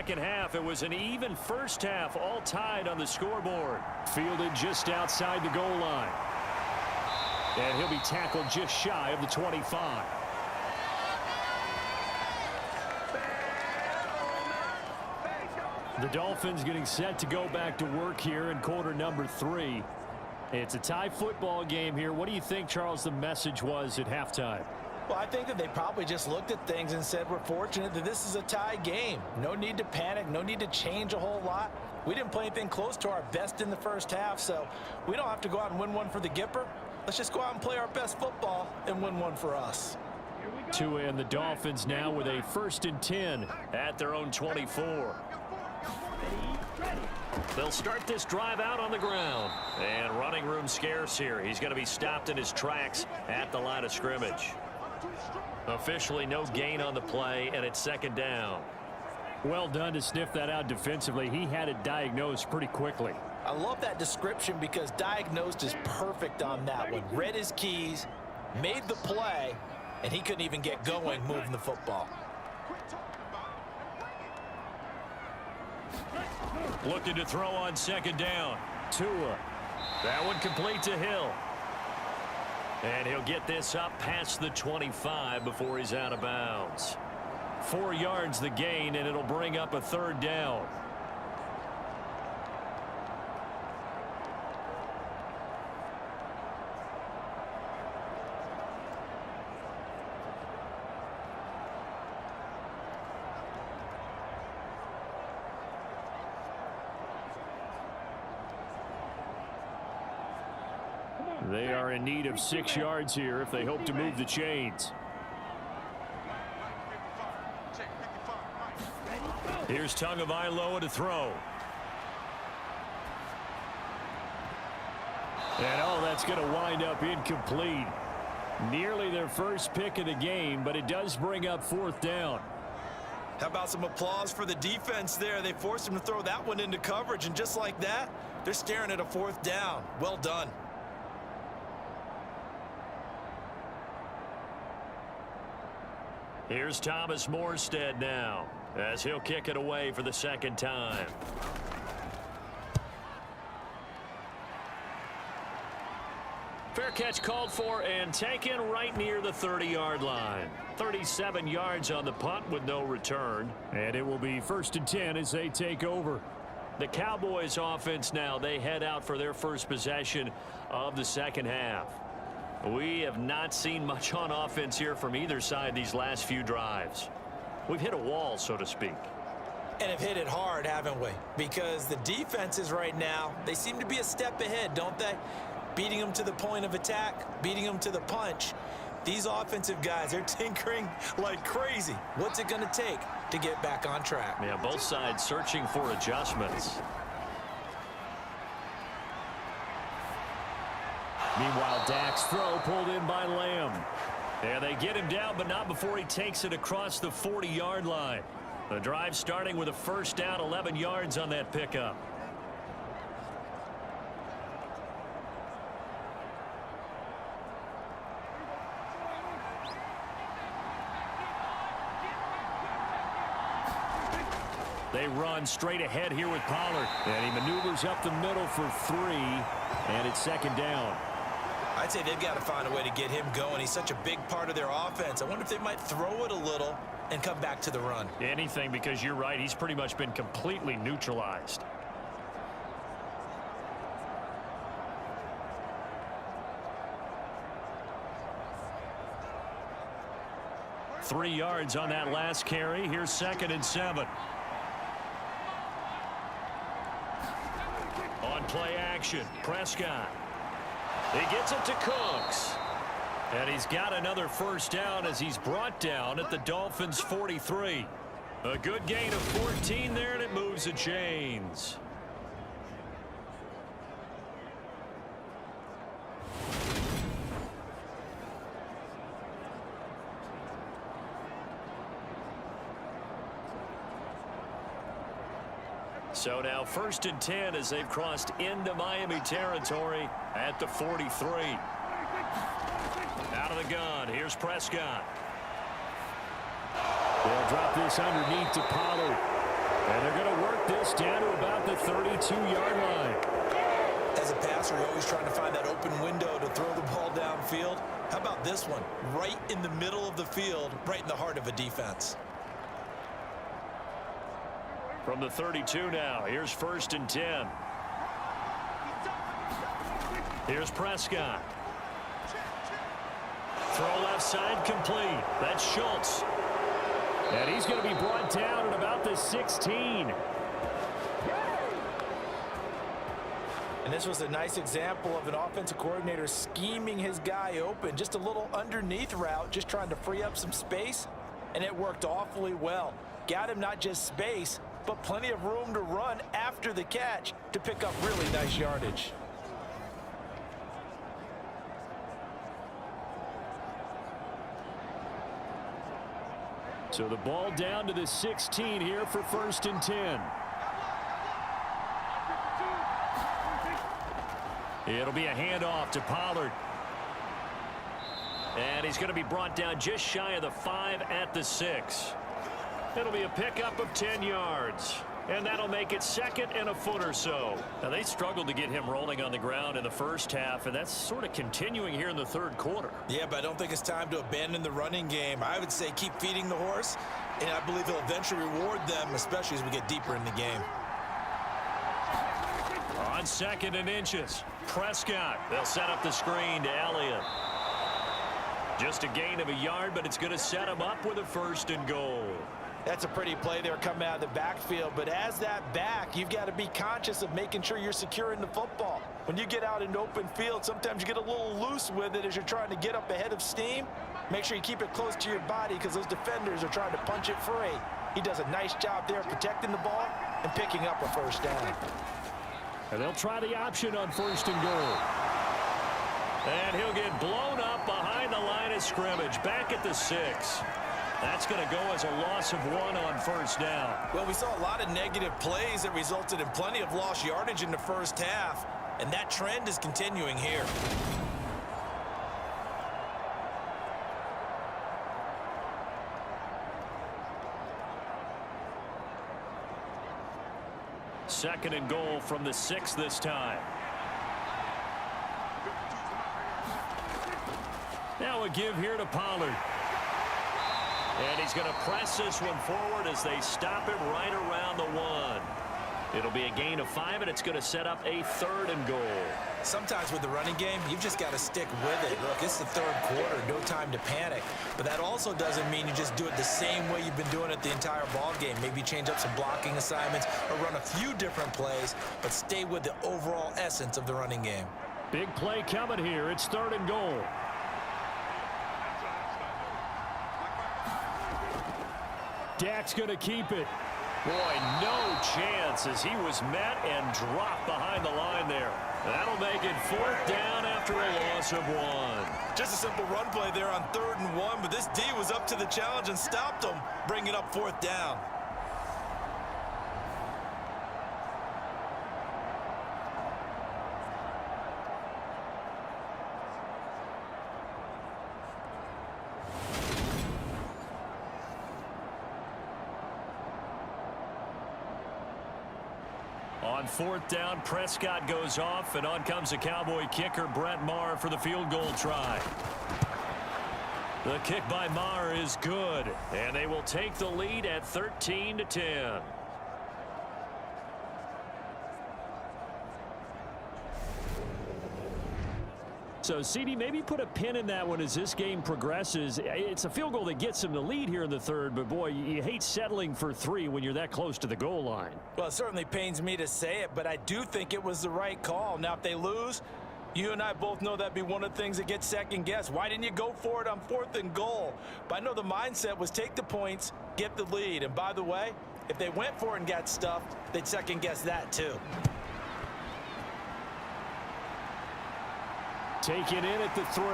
second half. It was an even first half, all tied on the scoreboard. Fielded just outside the goal line. And he'll be tackled just shy of the 25. The Dolphins getting set to go back to work here in quarter number 3. It's a tie football game here. What do you think, Charles, the message was at halftime? Well, I think that they probably just looked at things and said, we're fortunate that this is a tie game. No need to panic. No need to change a whole lot. We didn't play anything close to our best in the first half, so we don't have to go out and win one for the Gipper. Let's just go out and play our best football and win one for us. Tua and the Dolphins now with a 1st and 10 at their own 24. They'll start this drive out on the ground. And running room scarce here. He's going to be stopped in his tracks at the line of scrimmage. Officially no gain on the play, and it's 2nd down. Well done to sniff that out defensively. He had it diagnosed pretty quickly. I love that description because diagnosed is perfect on that one. Read his keys, made the play, and he couldn't even get going moving the football. Looking to throw on 2nd down. Tua. That one complete to Hill. And he'll get this up past the 25 before he's out of bounds. 4 yards the gain, and it'll bring up a 3rd down. They are in need of 6 yards here if they hope to move the chains. Here's Tagovailoa to throw. And that's going to wind up incomplete. Nearly their first pick of the game, but it does bring up 4th down. How about some applause for the defense there? They forced him to throw that one into coverage, and just like that, they're staring at a 4th down. Well done. Here's Thomas Morstead now, as he'll kick it away for the 2nd time. Fair catch called for and taken right near the 30-yard line. 37 yards on the punt with no return. And it will be 1st and 10 as they take over. The Cowboys offense now, they head out for their first possession of the 2nd half. We have not seen much on offense here from either side these last few drives. We've hit a wall, so to speak. And have hit it hard, haven't we? Because the defenses right now, they seem to be a step ahead, don't they? Beating them to the point of attack, beating them to the punch. These offensive guys, they're tinkering like crazy. What's it going to take to get back on track? Yeah, both sides searching for adjustments. Meanwhile, Dak's throw pulled in by Lamb. And they get him down, but not before he takes it across the 40-yard line. The drive starting with a 1st down, 11 yards on that pickup. They run straight ahead here with Pollard. And he maneuvers up the middle for 3. And it's 2nd down. I'd say they've got to find a way to get him going. He's such a big part of their offense. I wonder if they might throw it a little and come back to the run. Anything, because you're right. He's pretty much been completely neutralized. Three yards on that last carry. Here's 2nd and 7. On play action, Prescott. He gets it to Cooks. And he's got another 1st down as he's brought down at the Dolphins' 43. A good gain of 14 there, and it moves the chains. So now 1st and 10 as they've crossed into Miami territory at the 43. Out of the gun, here's Prescott. They'll drop this underneath to Pollard. And they're going to work this down to about the 32-yard line. As a passer, you're always trying to find that open window to throw the ball downfield. How about this one? Right in the middle of the field, right in the heart of a defense. From the 32 now, here's 1st and 10. Here's Prescott. Throw left side complete. That's Schultz. And he's going to be brought down at about the 16. And this was a nice example of an offensive coordinator scheming his guy open. Just a little underneath route, just trying to free up some space. And it worked awfully well. Got him not just space, but plenty of room to run after the catch to pick up really nice yardage. So the ball down to the 16 here for 1st and 10. It'll be a handoff to Pollard. And he's going to be brought down just shy of the 5 at the 6. It'll be a pickup of 10 yards. And that'll make it 2nd and a foot or so. Now, they struggled to get him rolling on the ground in the first half, and that's sort of continuing here in the 3rd quarter. Yeah, but I don't think it's time to abandon the running game. I would say keep feeding the horse, and I believe he'll eventually reward them, especially as we get deeper in the game. On 2nd and inches, Prescott. They'll set up the screen to Elliott. Just a gain of a yard, but it's going to set him up with a 1st and goal. That's a pretty play there coming out of the backfield, but as that back, you've got to be conscious of making sure you're securing the football. When you get out in open field, sometimes you get a little loose with it as you're trying to get up ahead of steam. Make sure you keep it close to your body because those defenders are trying to punch it free. He does a nice job there protecting the ball and picking up a 1st down. And they'll try the option on 1st and goal. And he'll get blown up behind the line of scrimmage, back at the 6. That's going to go as a loss of 1 on 1st down. Well, we saw a lot of negative plays that resulted in plenty of lost yardage in the first half, and that trend is continuing here. Second and goal from the 6 this time. Now a give here to Pollard. And he's going to press this one forward as they stop him right around the 1. It'll be a gain of 5, and it's going to set up a 3rd and goal. Sometimes with the running game, you've just got to stick with it. Look, it's the 3rd quarter, no time to panic. But that also doesn't mean you just do it the same way you've been doing it the entire ball game. Maybe change up some blocking assignments or run a few different plays, but stay with the overall essence of the running game. Big play coming here. It's 3rd and goal. Dak's going to keep it. Boy, no chance as he was met and dropped behind the line there. That'll make it 4th down after a loss of 1. Just a simple run play there on 3rd and 1, but this D was up to the challenge and stopped him, bringing up 4th down. On 4th down, Prescott goes off, and on comes the Cowboy kicker, Brett Maher, for the field goal try. The kick by Maher is good, and they will take the lead at 13-10. So, CD, maybe put a pin in that one as this game progresses. It's a field goal that gets them the lead here in the 3rd, but, boy, you hate settling for 3 when you're that close to the goal line. Well, it certainly pains me to say it, but I do think it was the right call. Now, if they lose, you and I both know that'd be one of the things that gets second-guessed. Why didn't you go for it on 4th and goal? But I know the mindset was take the points, get the lead. And, by the way, if they went for it and got stuffed, they'd second-guess that, too. Taken in at the 3.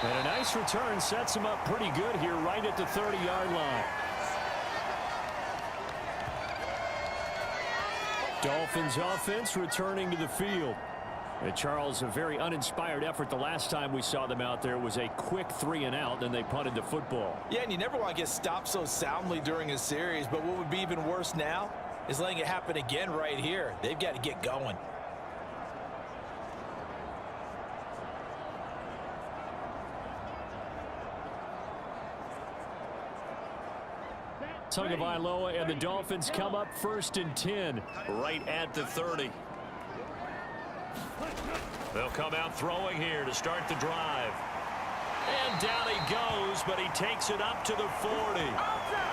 And a nice return sets him up pretty good here right at the 30-yard line. Dolphins offense returning to the field. And Charles, a very uninspired effort the last time we saw them out there was a quick 3-and-out, then they punted the football. Yeah, and you never want to get stopped so soundly during a series, but what would be even worse now is letting it happen again right here. They've got to get going. Tagovailoa and the Dolphins come up 1st and 10 right at the 30. They'll come out throwing here to start the drive. And down he goes, but he takes it up to the 40.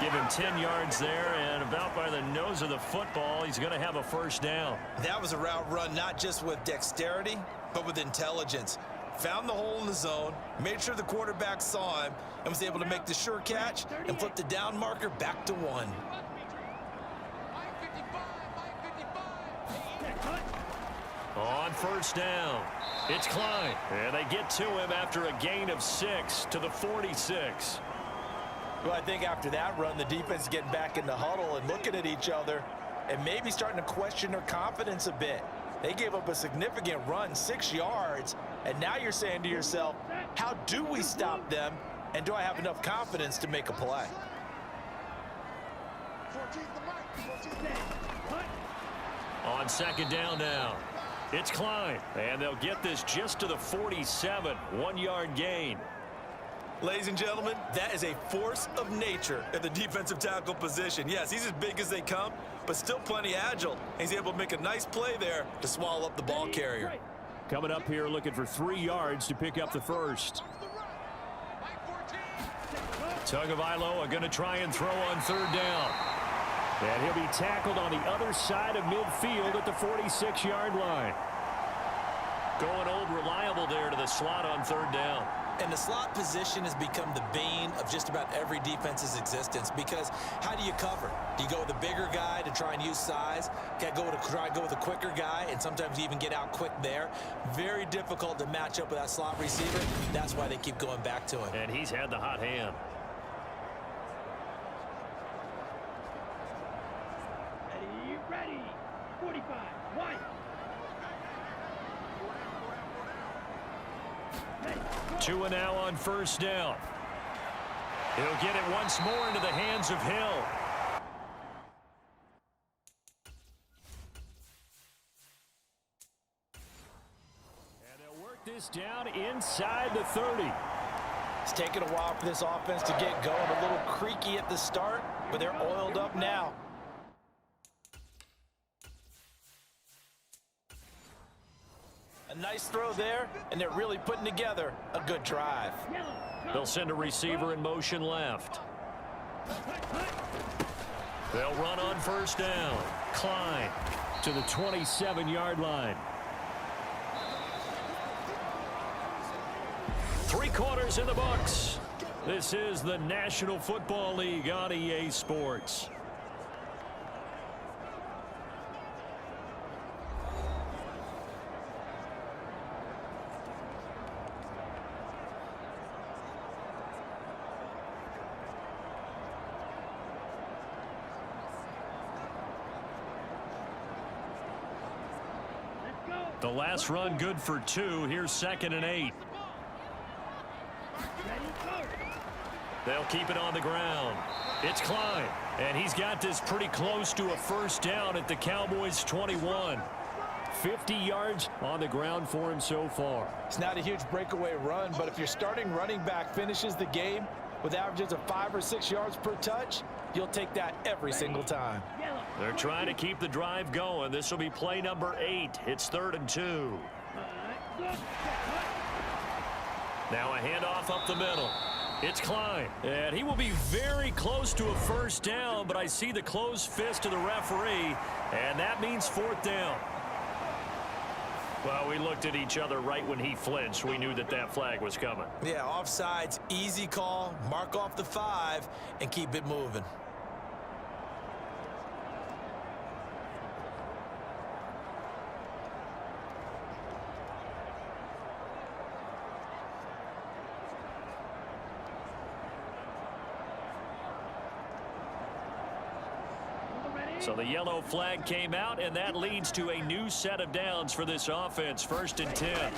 Give him 10 yards there, and about by the nose of the football, he's going to have a first down. That was a route run not just with dexterity, but with intelligence. Found the hole in the zone, made sure the quarterback saw him, and was able to make the sure catch and flip the down marker back to 1. On first down, it's Klein. And they get to him after a gain of 6 to the 46. Well, I think after that run, the defense is getting back in the huddle and looking at each other and maybe starting to question their confidence a bit. They gave up a significant run, 6 yards, and now you're saying to yourself, how do we stop them, and do I have enough confidence to make a play? On second down now, it's Klein, and they'll get this just to the 47, 1-yard gain. Ladies and gentlemen, that is a force of nature at the defensive tackle position. Yes, he's as big as they come, but still plenty agile. He's able to make a nice play there to swallow up the ball carrier. Coming up here looking for 3 yards to pick up the first. Tagovailoa going to try and throw on third down. And he'll be tackled on the other side of midfield at the 46-yard line. Going old reliable there to the slot on third down. And the slot position has become the bane of just about every defense's existence, because how do you cover? Do you go with a bigger guy to try and use size? Got to try and go with a quicker guy, and sometimes you even get out quick there. Very difficult to match up with that slot receiver. That's why they keep going back to him. And he's had the hot hand. Ready, 45, wide. 2 and now on first down. He'll get it once more into the hands of Hill. And they'll work this down inside the 30. It's taken a while for this offense to get going. A little creaky at the start, but they're oiled up now. A nice throw there, and they're really putting together a good drive. They'll send a receiver in motion left. They'll run on first down. Klein to the 27-yard line. 3 quarters in the books. This is the National Football League on EA Sports. The last run good for 2. Here's 2nd and 8. They'll keep it on the ground. It's Klein, and he's got this pretty close to a first down at the Cowboys' 21. 50 yards on the ground for him so far. It's not a huge breakaway run, but if your starting running back finishes the game with averages of 5 or 6 yards per touch, you'll take that every single time. They're trying to keep the drive going. This will be play number 8. It's 3rd and 2. Now a handoff up the middle. It's Klein, and he will be very close to a first down, but I see the closed fist of the referee, and that means 4th down. Well, we looked at each other right when he flinched. We knew that that flag was coming. Yeah, offsides, easy call, mark off the 5, and keep it moving. So the yellow flag came out, and that leads to a new set of downs for this offense. 1st and 10.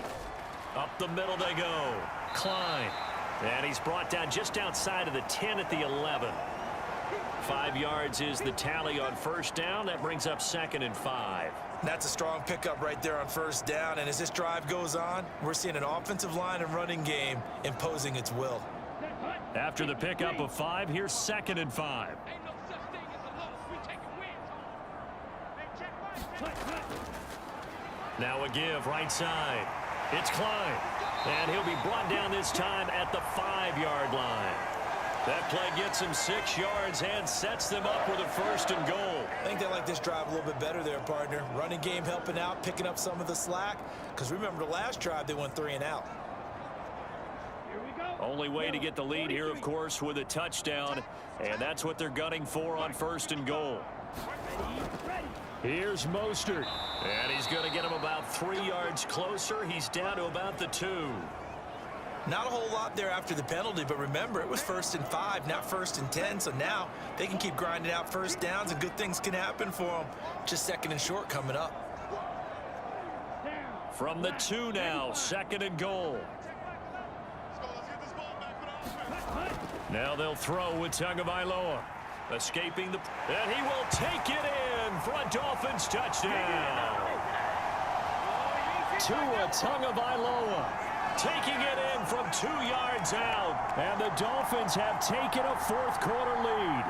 Up the middle they go. Klein. And he's brought down just outside of the 10 at the 11. 5 yards is the tally on 1st down. That brings up 2nd and 5. That's a strong pickup right there on 1st down. And as this drive goes on, we're seeing an offensive line and running game imposing its will. After the pickup of 5, here's 2nd and 5. Now a give right side. It's Klein. And he'll be brought down this time at the 5-yard line. That play gets him 6 yards and sets them up with a 1st and goal. I think they like this drive a little bit better there, partner. Running game helping out, picking up some of the slack. Because remember the last drive, they went 3 and out. Only way to get the lead here, of course, with a touchdown. And that's what they're gunning for on 1st and goal. Here's Mostert. And he's going to get him about 3 yards closer. He's down to about the 2. Not a whole lot there after the penalty, but remember, it was 1st and 5, not 1st and 10. So now they can keep grinding out 1st downs, and good things can happen for them. Just 2nd and short coming up. From the 2 now, 2nd and goal. Now they'll throw with Tagovailoa. Escaping the... And he will take it in for a Dolphins touchdown. Tua Tagovailoa taking it in from 2 yards out. And the Dolphins have taken a 4th quarter lead.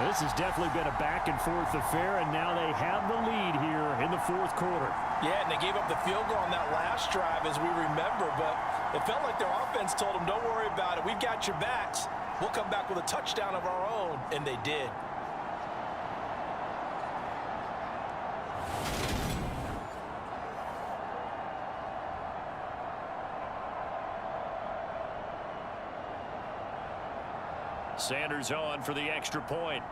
This has definitely been a back-and-forth affair, and now they have the lead here in the 4th quarter. Yeah, and they gave up the field goal on that last drive, as we remember, but it felt like their offense told them, don't worry about it. We've got your backs. We'll come back with a touchdown of our own, and they did. Sanders on for the extra point.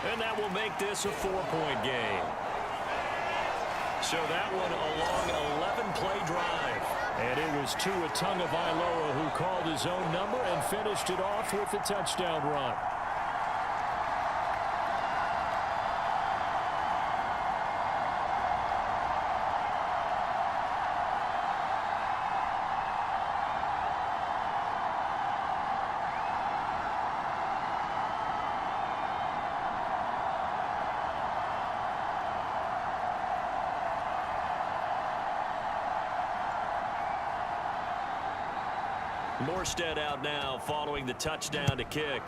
And that will make this a 4-point game. So that one a long 11-play drive. And it was Tua Tagovailoa who called his own number and finished it off with the touchdown run. Morstead out now following the touchdown to kick.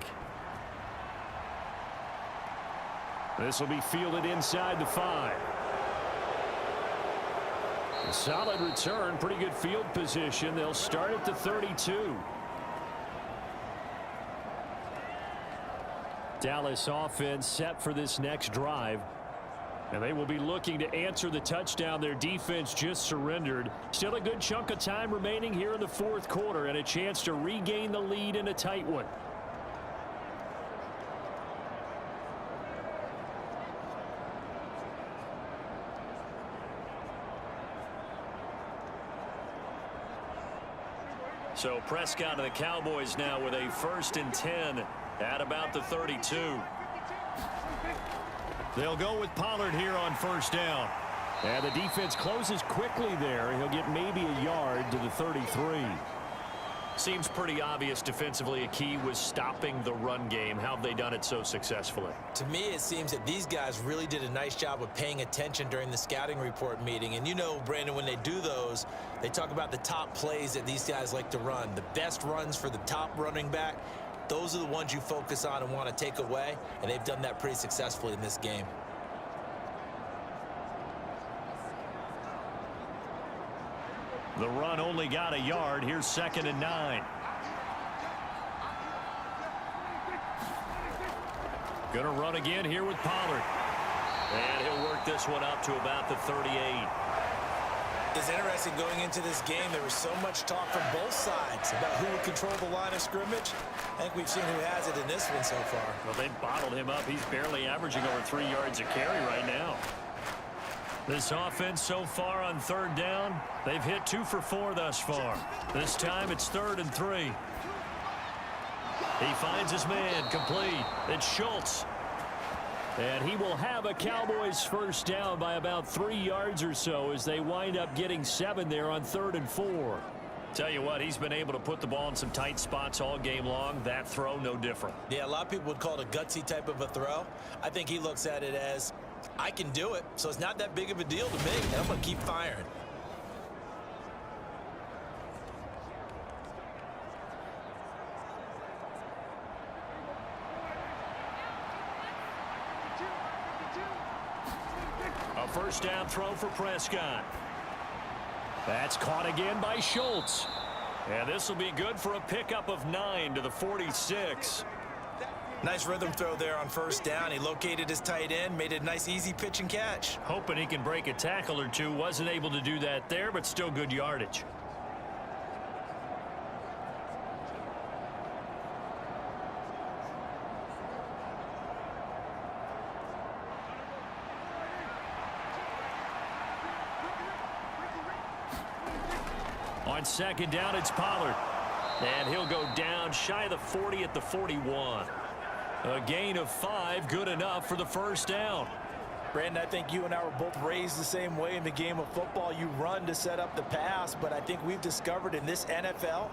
This will be fielded inside the 5. A solid return, pretty good field position. They'll start at the 32. Dallas offense set for this next drive. And they will be looking to answer the touchdown their defense just surrendered. Still a good chunk of time remaining here in the 4th quarter and a chance to regain the lead in a tight one. So Prescott and the Cowboys now with a 1st and 10 at about the 32. They'll go with Pollard here on 1st down. And the defense closes quickly there. He'll get maybe a yard to the 33. Seems pretty obvious defensively a key was stopping the run game. How have they done it so successfully? To me, it seems that these guys really did a nice job of paying attention during the scouting report meeting. And you know, Brandon, when they do those, they talk about the top plays that these guys like to run. The best runs for the top running back. Those are the ones you focus on and want to take away, and they've done that pretty successfully in this game. The run only got a yard. Here's 2nd and 9. Gonna run again here with Pollard. And he'll work this one up to about the 38. It's interesting going into this game. There was so much talk from both sides about who would control the line of scrimmage. I think we've seen who has it in this one so far. Well, they bottled him up. He's barely averaging over 3 yards a carry right now. This offense so far on 3rd down, they've hit 2 for 4 thus far. This time it's 3rd and 3. He finds his man, complete. It's Schultz. And he will have a Cowboys first down by about 3 yards or so as they wind up getting 7 there on 3rd and 4. Tell you what, he's been able to put the ball in some tight spots all game long. That throw, no different. Yeah, a lot of people would call it a gutsy type of a throw. I think he looks at it as, I can do it, so it's not that big of a deal to me, and I'm going to keep firing. A first down throw for Prescott. That's caught again by Schultz. And this will be good for a pickup of 9 to the 46. Nice rhythm throw there on first down. He located his tight end, made it a nice easy pitch and catch. Hoping he can break a tackle or two. Wasn't able to do that there, but still good yardage. On second down, it's Pollard. And he'll go down shy of the 40 at the 41. A gain of 5, good enough for the first down. Brandon, I think you and I were both raised the same way in the game of football. You run to set up the pass, but I think we've discovered in this NFL,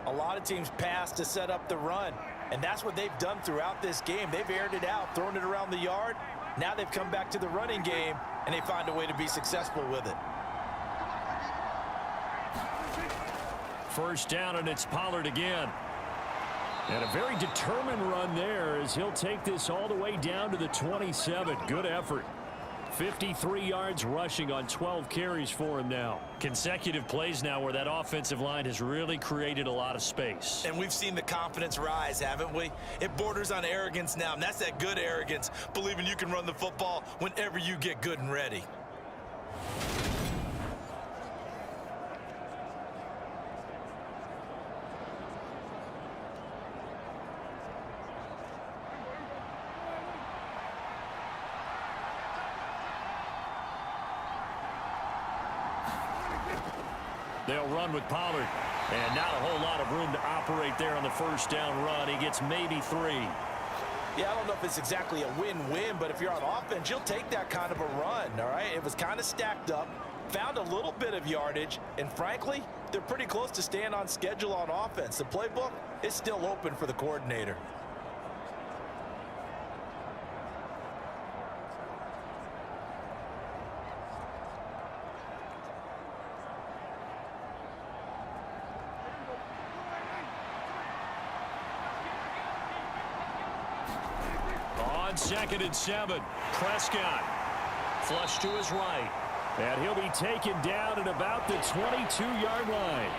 a lot of teams pass to set up the run. And that's what they've done throughout this game. They've aired it out, thrown it around the yard. Now they've come back to the running game, and they find a way to be successful with it. First down, and it's Pollard again. And a very determined run there as he'll take this all the way down to the 27. Good effort. 53 yards rushing on 12 carries for him now. Consecutive plays now where that offensive line has really created a lot of space. And we've seen the confidence rise, haven't we? It borders on arrogance now, and that's that good arrogance, believing you can run the football whenever you get good and ready. They'll run with Pollard. And not a whole lot of room to operate there on the first down run. He gets maybe 3. Yeah, I don't know if it's exactly a win-win, but if you're on offense, you'll take that kind of a run, all right? It was kind of stacked up, found a little bit of yardage, and frankly, they're pretty close to staying on schedule on offense. The playbook is still open for the coordinator. Second and 7. Prescott flush to his right. And he'll be taken down at about the 22-yard line.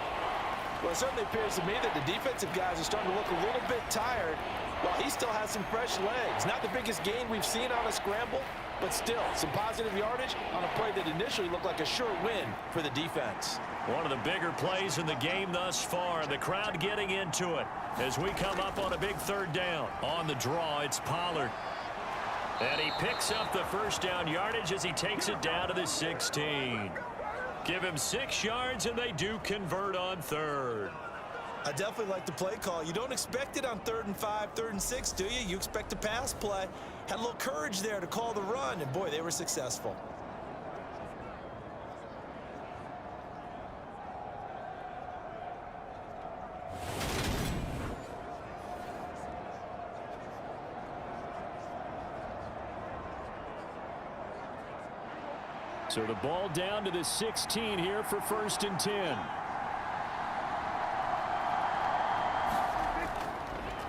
Well, it certainly appears to me that the defensive guys are starting to look a little bit tired while he still has some fresh legs. Not the biggest gain we've seen on a scramble, but still some positive yardage on a play that initially looked like a sure win for the defense. One of the bigger plays in the game thus far. The crowd getting into it as we come up on a big third down. On the draw, it's Pollard. And he picks up the first down yardage as he takes it down to the 16. Give him 6 yards, and they do convert on third. I definitely like the play call. You don't expect it on 3rd and 5, 3rd and 6, do you? You expect a pass play. Had a little courage there to call the run, and boy, they were successful. So the ball down to the 16 here for 1st and 10.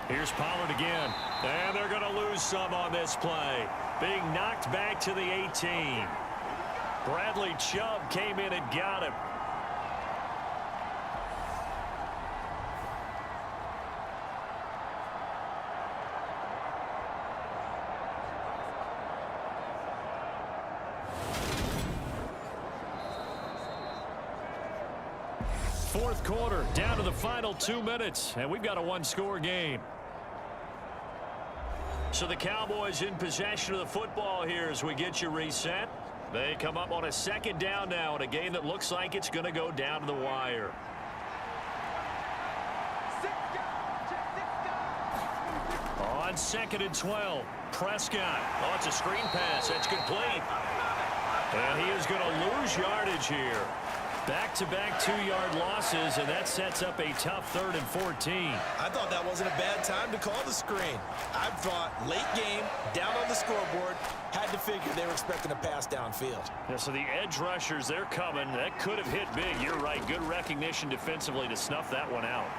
Here's Pollard again. And they're going to lose some on this play. Being knocked back to the 18. Bradley Chubb came in and got him. Fourth quarter, down to the final 2 minutes, and we've got a one-score game. So the Cowboys in possession of the football here as we get you reset. They come up on a second down now in a game that looks like it's going to go down to the wire. On 2nd and 12, Prescott. Oh, it's a screen pass. That's complete. And he is going to lose yardage here. Back-to-back 2-yard losses, and that sets up a tough 3rd and 14. I thought that wasn't a bad time to call the screen. I thought late game, down on the scoreboard, had to figure they were expecting a pass downfield. Yeah, so the edge rushers, they're coming. That could have hit big. You're right. Good recognition defensively to snuff that one out.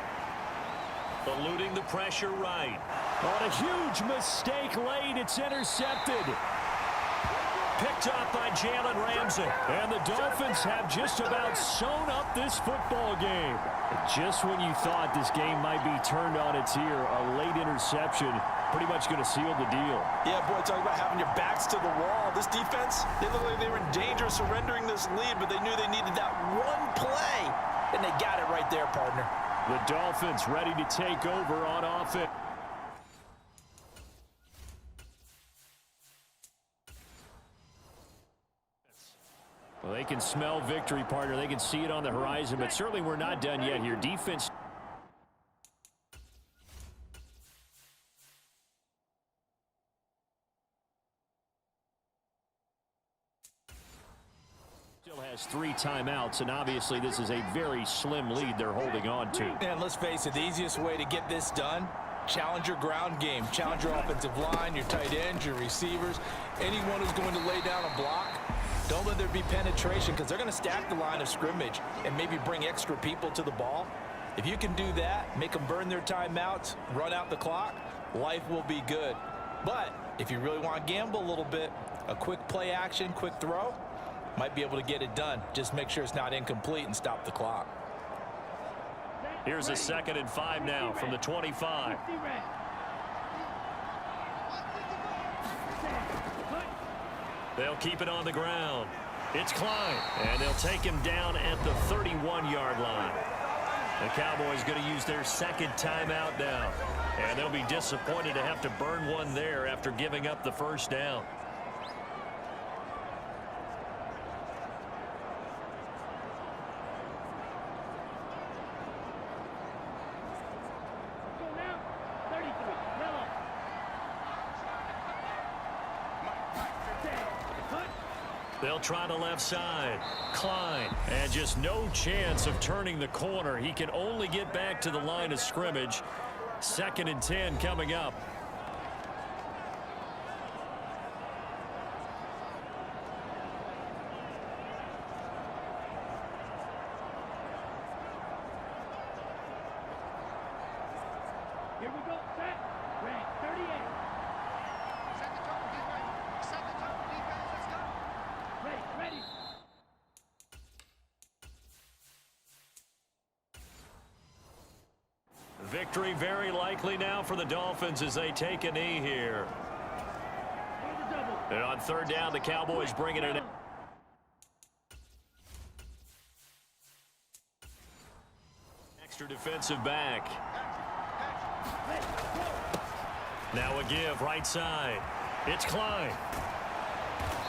Eluding the pressure right. On a huge mistake late. It's intercepted. Picked up by Jalen Ramsey. And the Dolphins have just about sewn up this football game. Just when you thought this game might be turned on its ear, a late interception pretty much going to seal the deal. Yeah, boy, talk about having your backs to the wall. This defense, they looked like they were in danger of surrendering this lead, but they knew they needed that one play, and they got it right there, partner. The Dolphins ready to take over on offense. Well, they can smell victory, partner. They can see it on the horizon, but certainly we're not done yet here. Defense. Still has 3 timeouts, and obviously this is a very slim lead they're holding on to. And let's face it, the easiest way to get this done, challenge your ground game. Challenge your offensive line, your tight ends, your receivers, anyone who's going to lay down a block. Don't let there be penetration because they're going to stack the line of scrimmage and maybe bring extra people to the ball. If you can do that, make them burn their timeouts, run out the clock, life will be good. But if you really want to gamble a little bit, a quick play action, quick throw, might be able to get it done. Just make sure it's not incomplete and stop the clock. Here's a 2nd and 5 now from the 25. They'll keep it on the ground. It's Klein, and they'll take him down at the 31-yard line. The Cowboys going to use their 2nd timeout now, and they'll be disappointed to have to burn one there after giving up the 1st down. They'll try the left side. Klein. And just no chance of turning the corner. He can only get back to the line of scrimmage. 2nd and 10 coming up. Here we go. Set. Rank 38. Set the tone. Get ready. Set the tone. Defense. Let's go. Ready. Victory very likely now for the Dolphins as they take a knee here. And on 3rd down, the Cowboys bringing it in. Extra defensive back. Now a give right side. It's Klein.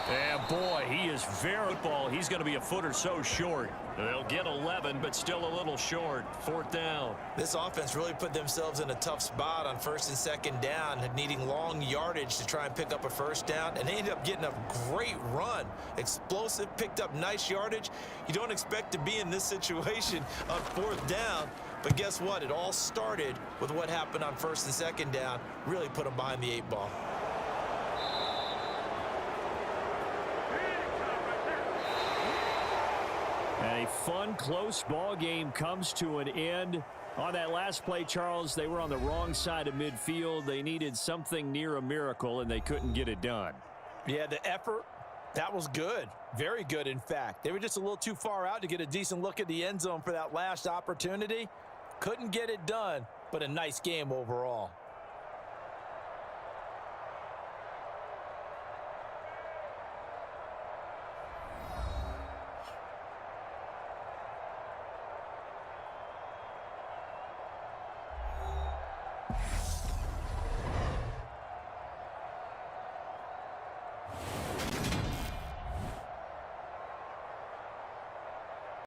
And boy, he is very ball. He's going to be a foot or so short. They'll get 11, but still a little short. 4th down. This offense really put themselves in a tough spot on 1st and 2nd down, needing long yardage to try and pick up a 1st down, and they ended up getting a great run. Explosive, picked up nice yardage. You don't expect to be in this situation on 4th down, but guess what? It all started with what happened on 1st and 2nd down. Really put them behind the 8 ball. A fun, close ball game comes to an end. On that last play, Charles, they were on the wrong side of midfield. They needed something near a miracle, and they couldn't get it done. Yeah, the effort, that was good. Very good, in fact. They were just a little too far out to get a decent look at the end zone for that last opportunity. Couldn't get it done, but a nice game overall.